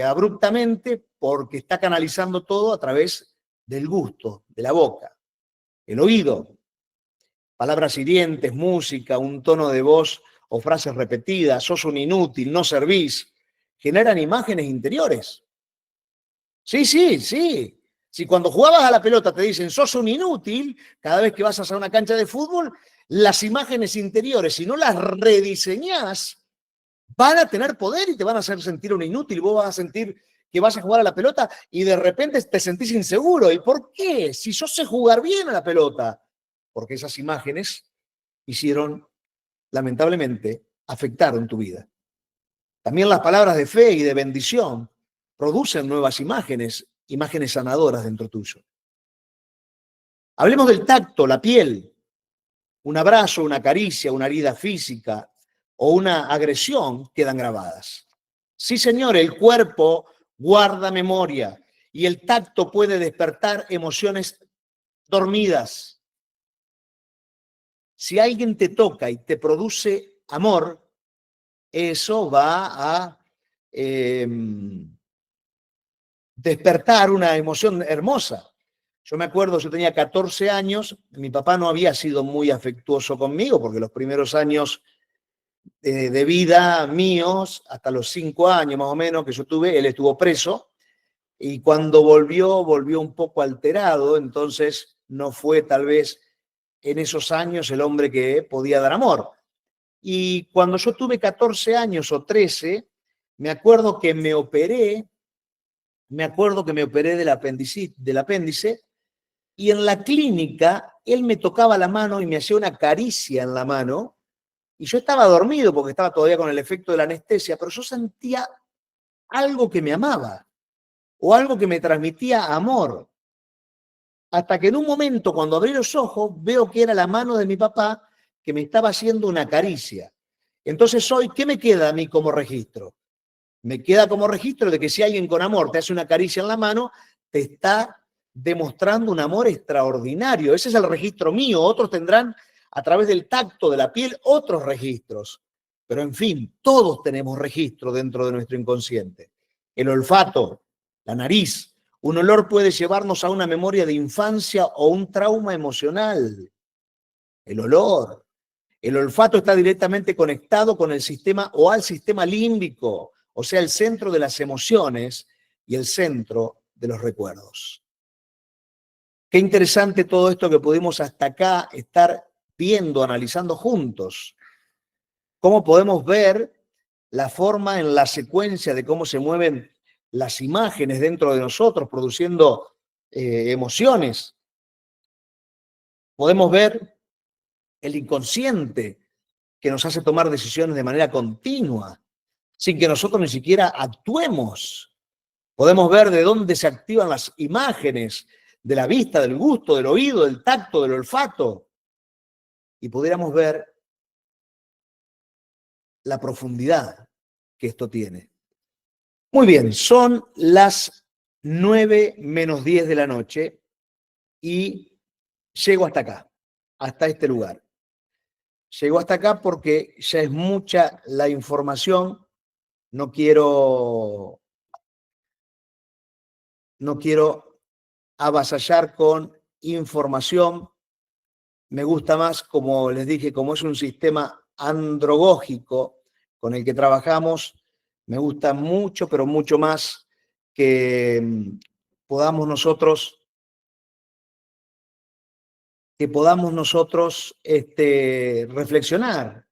abruptamente porque está canalizando todo a través del gusto, de la boca, el oído, palabras hirientes, música, un tono de voz o frases repetidas, sos un inútil, no servís, generan imágenes interiores. Sí. Si cuando jugabas a la pelota te dicen sos un inútil, cada vez que vas a hacer una cancha de fútbol, las imágenes interiores, si no las rediseñás, van a tener poder y te van a hacer sentir un inútil. Vos vas a sentir que vas a jugar a la pelota y de repente te sentís inseguro. ¿Y por qué? Si yo sé jugar bien a la pelota. Porque esas imágenes hicieron, lamentablemente, afectaron tu vida. También las palabras de fe y de bendición producen nuevas imágenes, imágenes sanadoras dentro tuyo. Hablemos del tacto, la piel. Un abrazo, una caricia, una herida física o una agresión quedan grabadas. Sí, señor, el cuerpo guarda memoria y el tacto puede despertar emociones dormidas. Si alguien te toca y te produce amor, eso va a despertar una emoción hermosa. Yo me acuerdo, yo tenía 14 años, mi papá no había sido muy afectuoso conmigo porque los primeros años de vida míos, hasta los 5 años más o menos que yo tuve, él estuvo preso y cuando volvió un poco alterado, entonces no fue tal vez en esos años el hombre que podía dar amor. Y cuando yo tuve 14 años o 13, me acuerdo que me operé del apéndice y en la clínica él me tocaba la mano y me hacía una caricia en la mano y yo estaba dormido porque estaba todavía con el efecto de la anestesia, pero yo sentía algo que me amaba o algo que me transmitía amor. Hasta que en un momento, cuando abrí los ojos, veo que era la mano de mi papá que me estaba haciendo una caricia. Entonces hoy, ¿qué me queda a mí como registro? Me queda como registro de que si alguien con amor te hace una caricia en la mano, te está demostrando un amor extraordinario. Ese es el registro mío. Otros tendrán a través del tacto de la piel otros registros. Pero en fin, todos tenemos registro dentro de nuestro inconsciente. El olfato, la nariz, un olor puede llevarnos a una memoria de infancia o un trauma emocional. El olor. El olfato está directamente conectado con el sistema o al sistema límbico, o sea, el centro de las emociones y el centro de los recuerdos. Qué interesante todo esto que pudimos hasta acá estar viendo, analizando juntos. Cómo podemos ver la forma en la secuencia de cómo se mueven las imágenes dentro de nosotros, produciendo emociones. Podemos ver el inconsciente que nos hace tomar decisiones de manera continua, sin que nosotros ni siquiera actuemos. Podemos ver de dónde se activan las imágenes de la vista, del gusto, del oído, del tacto, del olfato. Y pudiéramos ver la profundidad que esto tiene. Muy bien, son las 9:10 de la noche y llego hasta acá, hasta este lugar. Llego hasta acá porque ya es mucha la información. No quiero avasallar con información. Me gusta más, como les dije, como es un sistema androgógico con el que trabajamos, me gusta mucho, pero mucho más que podamos nosotros reflexionar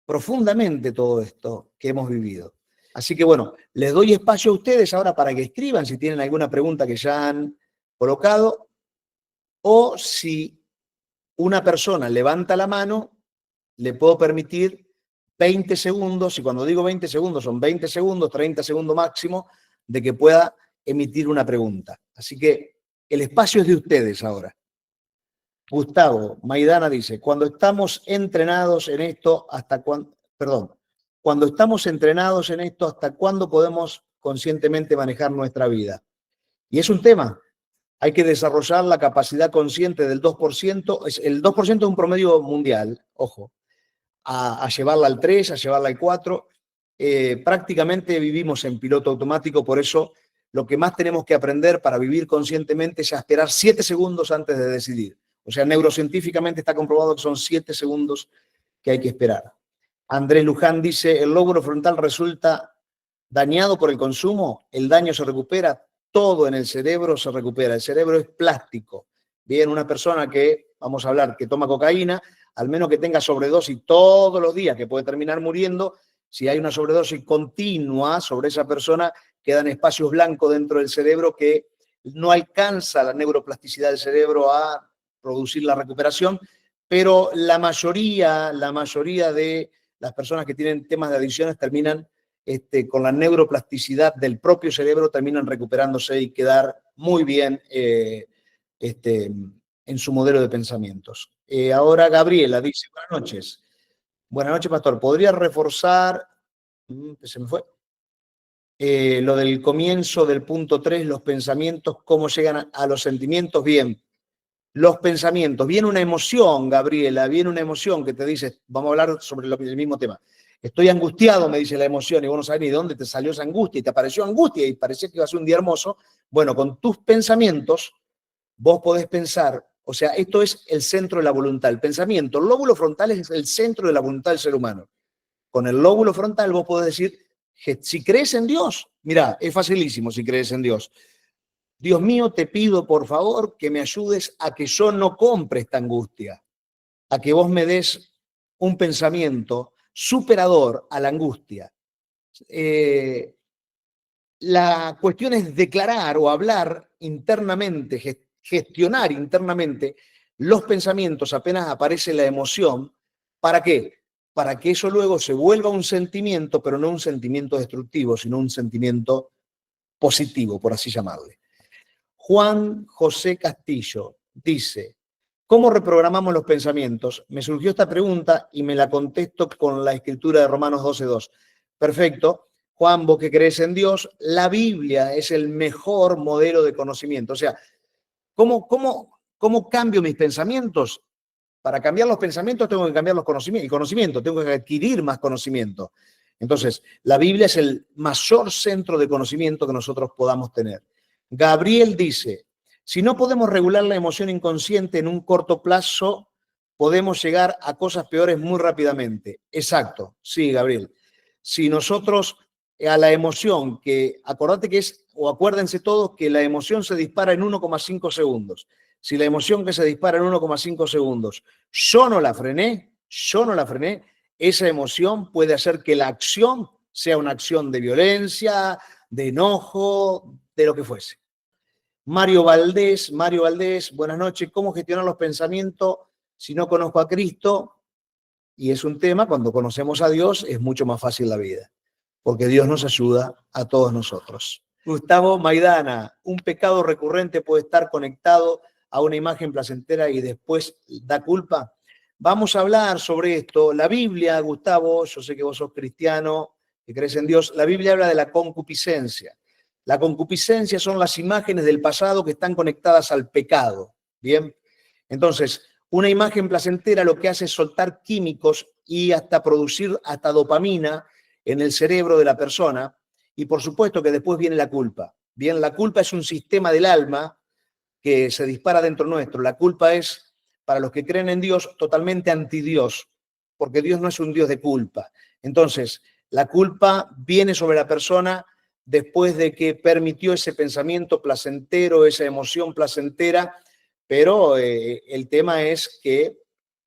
profundamente todo esto que hemos vivido. Así que bueno, les doy espacio a ustedes ahora para que escriban si tienen alguna pregunta que ya han colocado o si una persona levanta la mano, le puedo permitir 20 segundos, y cuando digo 20 segundos son 20 segundos, 30 segundos máximo, de que pueda emitir una pregunta. Así que el espacio es de ustedes ahora. Gustavo Maidana dice, cuando estamos entrenados en esto, cuando estamos entrenados en esto, ¿hasta cuándo podemos conscientemente manejar nuestra vida? Y es un tema. Hay que desarrollar la capacidad consciente del 2%. El 2% es un promedio mundial, ojo, a llevarla al 3, a llevarla al 4. Prácticamente vivimos en piloto automático, por eso lo que más tenemos que aprender para vivir conscientemente es a esperar 7 segundos antes de decidir. O sea, neurocientíficamente está comprobado que son 7 segundos que hay que esperar. Andrés Luján dice, el lóbulo frontal resulta dañado por el consumo, el daño se recupera, todo en el cerebro se recupera, el cerebro es plástico. Bien, una persona que, vamos a hablar, que toma cocaína, al menos que tenga sobredosis todos los días, que puede terminar muriendo, si hay una sobredosis continua sobre esa persona, quedan espacios blancos dentro del cerebro que no alcanza la neuroplasticidad del cerebro a producir la recuperación, pero la mayoría de las personas que tienen temas de adicciones terminan con la neuroplasticidad del propio cerebro, terminan recuperándose y quedar muy bien en su modelo de pensamientos. Ahora Gabriela dice, buenas noches. Buenas noches, pastor. ¿Podría reforzar, se me fue, lo del comienzo del punto 3, los pensamientos, cómo llegan a los sentimientos? Bien. Los pensamientos, viene una emoción, Gabriela, viene una emoción que te dice, vamos a hablar sobre el mismo tema. Estoy angustiado, me dice la emoción, y vos no sabés ni de dónde te salió esa angustia, y te apareció angustia, y parecía que iba a ser un día hermoso. Bueno, con tus pensamientos, vos podés pensar, o sea, esto es el centro de la voluntad, el pensamiento. El lóbulo frontal es el centro de la voluntad del ser humano. Con el lóbulo frontal vos podés decir, si crees en Dios, mirá, es facilísimo si crees en Dios. Dios mío, te pido por favor que me ayudes a que yo no compre esta angustia, a que vos me des un pensamiento superador a la angustia. La cuestión es declarar o hablar internamente, gestionar internamente los pensamientos apenas aparece la emoción. ¿Para qué? Para que eso luego se vuelva un sentimiento, pero no un sentimiento destructivo, sino un sentimiento positivo, por así llamarle. Juan José Castillo dice, ¿cómo reprogramamos los pensamientos? Me surgió esta pregunta y me la contesto con la escritura de Romanos 12:2. Perfecto. Juan, vos que crees en Dios, la Biblia es el mejor modelo de conocimiento. O sea, ¿cómo cambio mis pensamientos? Para cambiar los pensamientos tengo que cambiar el conocimiento, tengo que adquirir más conocimiento. Entonces, la Biblia es el mayor centro de conocimiento que nosotros podamos tener. Gabriel dice, si no podemos regular la emoción inconsciente en un corto plazo, podemos llegar a cosas peores muy rápidamente. Exacto, sí, Gabriel. Si nosotros a la emoción, que acordate que es, o acuérdense todos, que la emoción se dispara en 1,5 segundos. Si la emoción que se dispara en 1,5 segundos, yo no la frené, esa emoción puede hacer que la acción sea una acción de violencia, de enojo, de lo que fuese. Mario Valdés, buenas noches. ¿Cómo gestionar los pensamientos si no conozco a Cristo? Y es un tema, cuando conocemos a Dios, es mucho más fácil la vida, porque Dios nos ayuda a todos nosotros. Gustavo Maidana, un pecado recurrente puede estar conectado a una imagen placentera y después da culpa. Vamos a hablar sobre esto. La Biblia, Gustavo, yo sé que vos sos cristiano, que crees en Dios, la Biblia habla de la concupiscencia. La concupiscencia son las imágenes del pasado que están conectadas al pecado. Bien, entonces, una imagen placentera lo que hace es soltar químicos y hasta producir hasta dopamina en el cerebro de la persona, y por supuesto que después viene la culpa. Bien, la culpa es un sistema del alma que se dispara dentro nuestro. La culpa es, para los que creen en Dios, totalmente anti-Dios, porque Dios no es un Dios de culpa. Entonces, la culpa viene sobre la persona después de que permitió ese pensamiento placentero, esa emoción placentera, pero el tema es que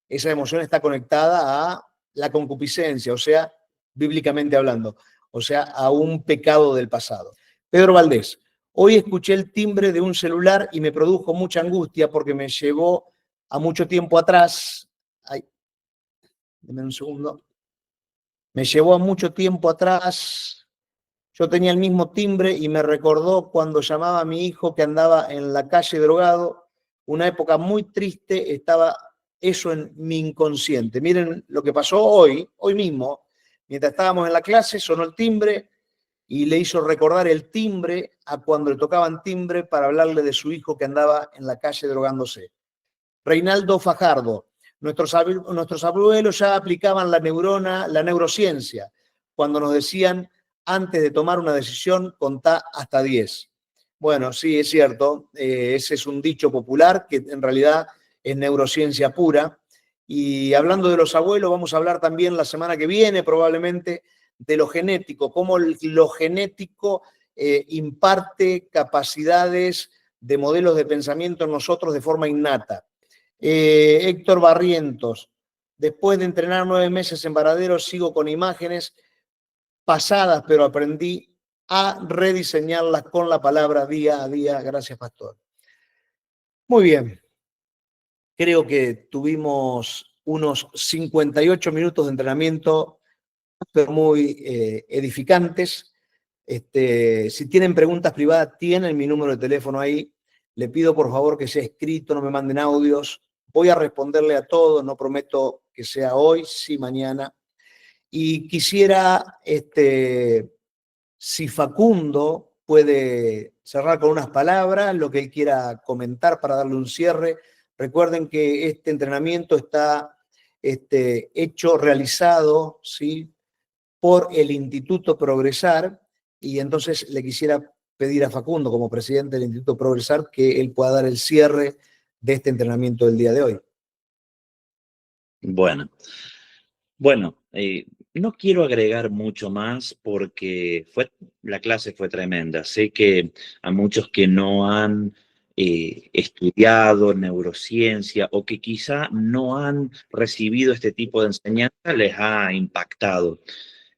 esa emoción está conectada a la concupiscencia, o sea, bíblicamente hablando, o sea, a un pecado del pasado. Pedro Valdés, hoy escuché el timbre de un celular y me produjo mucha angustia porque me llevó a mucho tiempo atrás. Ay, deme un segundo. Me llevó a mucho tiempo atrás. Yo tenía el mismo timbre y me recordó cuando llamaba a mi hijo que andaba en la calle drogado. Una época muy triste, estaba eso en mi inconsciente. Miren lo que pasó hoy mismo. Mientras estábamos en la clase, sonó el timbre y le hizo recordar el timbre a cuando le tocaban timbre para hablarle de su hijo que andaba en la calle drogándose. Reinaldo Fajardo. Nuestros abuelos ya aplicaban la neurociencia, cuando nos decían, antes de tomar una decisión, contá hasta 10. Bueno, sí, es cierto, ese es un dicho popular que en realidad es neurociencia pura. Y hablando de los abuelos, vamos a hablar también la semana que viene, probablemente, de lo genético, cómo lo genético imparte capacidades de modelos de pensamiento en nosotros de forma innata. Héctor Barrientos, después de entrenar 9 meses en Varadero, sigo con imágenes pasadas, pero aprendí a rediseñarlas con la palabra día a día. Gracias, Pastor. Muy bien. Creo que tuvimos unos 58 minutos de entrenamiento, pero muy edificantes. Si tienen preguntas privadas, tienen mi número de teléfono ahí. Le pido por favor que sea escrito, no me manden audios. Voy a responderle a todos, no prometo que sea hoy, sí mañana. Y quisiera, si Facundo puede cerrar con unas palabras, lo que él quiera comentar para darle un cierre. Recuerden que este entrenamiento está realizado, ¿sí?, por el Instituto Progresar, y entonces le quisiera pedir a Facundo, como presidente del Instituto Progresar, que él pueda dar el cierre de este entrenamiento del día de hoy. Bueno, no quiero agregar mucho más porque la clase fue tremenda. Sé que a muchos que no han estudiado neurociencia o que quizá no han recibido este tipo de enseñanza les ha impactado.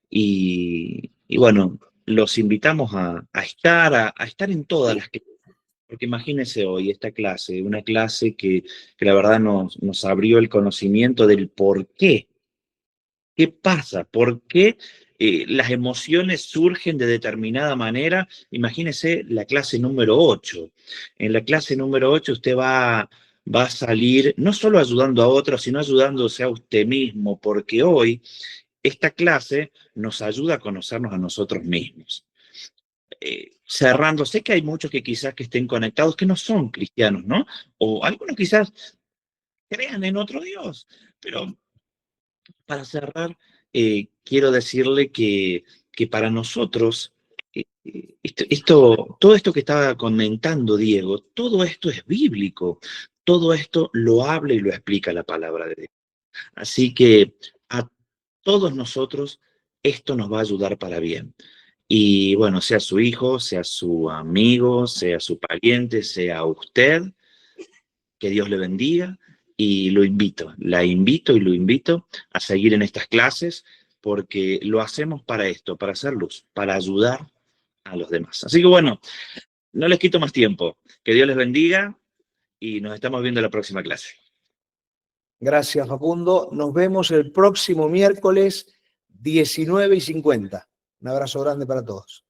Y bueno, los invitamos a estar en todas las clases, porque imagínense hoy esta clase, una clase que la verdad nos abrió el conocimiento del por qué. ¿Qué pasa? ¿Por qué las emociones surgen de determinada manera? Imagínese la clase número 8. En la clase número 8 usted va a salir no solo ayudando a otros, sino ayudándose a usted mismo, porque hoy esta clase nos ayuda a conocernos a nosotros mismos. Cerrando, sé que hay muchos que quizás que estén conectados que no son cristianos, ¿no? O algunos quizás crean en otro Dios, pero para cerrar, quiero decirle que para nosotros, todo esto que estaba comentando Diego, todo esto es bíblico, todo esto lo habla y lo explica la palabra de Dios. Así que a todos nosotros esto nos va a ayudar para bien. Y bueno, sea su hijo, sea su amigo, sea su pariente, sea usted, que Dios le bendiga y la invito y lo invito a seguir en estas clases porque lo hacemos para esto, para hacer luz, para ayudar a los demás. Así que bueno, no les quito más tiempo. Que Dios les bendiga y nos estamos viendo en la próxima clase. Gracias, Facundo. Nos vemos el próximo miércoles 19:50. Un abrazo grande para todos.